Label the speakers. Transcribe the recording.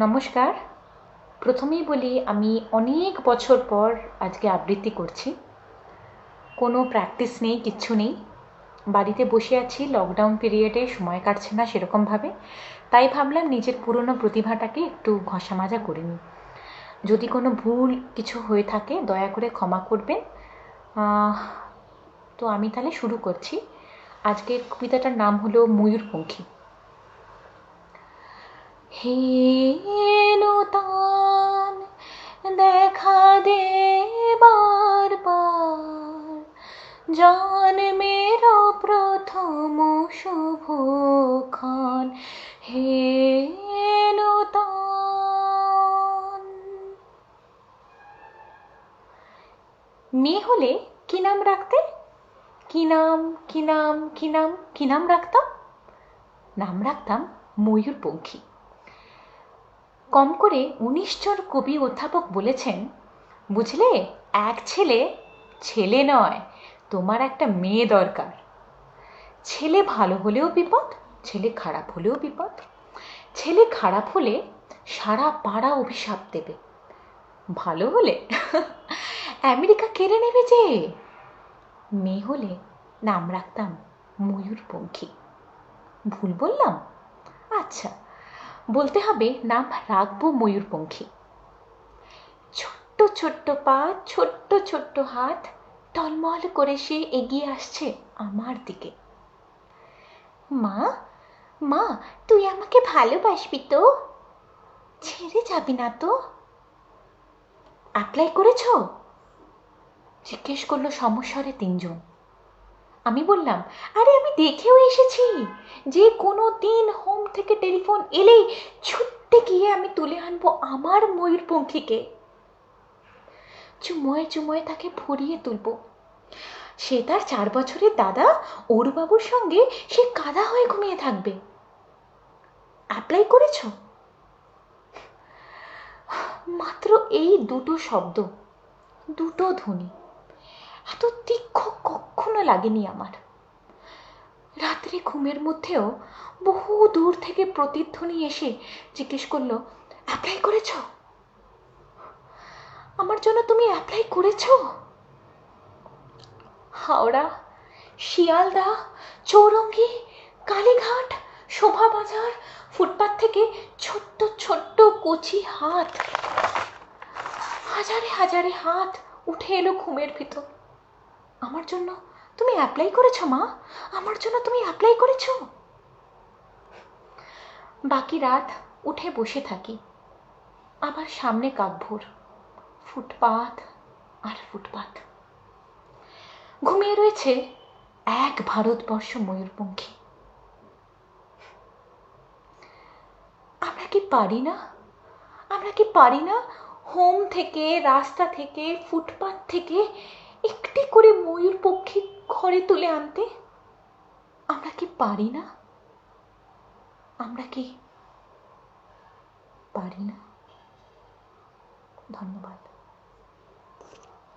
Speaker 1: নমস্কার। প্রথমেই বলি আমি অনেক বছর পর আজকে আবৃত্তি করছি। কোনো প্র্যাকটিস নেই, কিচ্ছু নেই। বাড়িতে বসে আছি, লকডাউন পিরিয়ডে সময় কাটছে না সেরকমভাবে। তাই ভাবলাম নিজের পুরনো প্রতিভাটাকে একটু ঘষা মাজা করে নিই। যদি কোনো ভুল কিছু হয়ে থাকে দয়া করে ক্ষমা করবেন। তো আমি তাহলে শুরু করছি। আজকের কবিতাটার নাম হলো ময়ূরপঙ্খী। হে নূতন দেখা দে বারবার, জন্মের প্রথম শুভক্ষণ। হে নূতন। মেয়ে হলে কি নাম রাখতে? কি নাম, কি নাম, কি নাম, কি নাম রাখতাম? নাম রাখতাম ময়ূরপঙ্খী। কম করে ১৯ জন কবি অধ্যাপক বলেছেন, বুঝলে, এক ছেলে, ছেলে নয়, তোমার একটা মেয়ে দরকার। ছেলে ভালো হলেও বিপদ, ছেলে খারাপ হলেও বিপদ। ছেলে খারাপ হলে সারা পাড়া অভিশাপ দেবে, ভালো হলে আমেরিকা কেড়ে নেবে যে। মেয়ে হলে নাম রাখতাম ময়ূরপঙ্খী। ভুল বললাম? আচ্ছা, বলতে হবে নাম রাখবো ময়ূরপঙ্খী। ছোট্ট ছোট্ট পা, ছোট্ট ছোট্ট হাত, টলমল করে সে এগিয়ে আসছে আমার দিকে। মা, মা, তুই আমাকে ভালোবাসবি তো? ছেড়ে যাবি না তো? অ্যাপ্লাই করেছো? জিজ্ঞেস করলো সমস্বরে তিনজন। আমি বললাম, আরে আমি দেখেও এসেছি, যে কোনো দিন হোম থেকে টেলিফোন এলেই ছুটতে গিয়ে আমি তুলে আনবো আমার ময়ূরপঙ্খীকে। চুমোয় চুমোয় তাকে ভরিয়ে তুলব। সে তার 4 বছরের দাদা অরুবাবুর সঙ্গে সে কাদা হয়ে ঘুমিয়ে থাকবে। অ্যাপ্লাই করেছ? মাত্র এই দুটো শব্দ, দুটো ধ্বনি, এত তীক্ষ্ণ কখনো লাগেনি আমার। রাত্রে ঘুমের মধ্যেও বহু দূর থেকে প্রতিধ্বনি এসে জিজ্ঞেস করলো, অ্যাপ্লাই করেছ? আমার জন্য তুমি অ্যাপ্লাই করেছ? হাওড়া, শিয়ালদা, চৌরঙ্গি, কালীঘাট, শোভাবাজার, ফুটপাত থেকে ছোট্ট ছোট্ট কচি হাত, হাজারে হাজারে হাত উঠে এলো ঘুমের ভিতর। আমার জন্য তুমি অ্যাপ্লাই করেছো মা? আমার জন্য তুমি অ্যাপ্লাই করেছো? বাকি রাত উঠে বসে থাকি। আবার সামনে কাকভোর, ফুটপাত আর ফুটপাত। ঘুমিয়ে রয়েছে এক ভারতবর্ষ ময়ূরপঙ্খী। আমরা কি পারি না, আমরা কি পারি না হোম থেকে, রাস্তা থেকে, ফুটপাত থেকে একটি করে ময়ূরপঙ্খী ঘরে তুলে আনতে? আমরা কি পারি না? আমরা কি পারি না? ধন্যবাদ।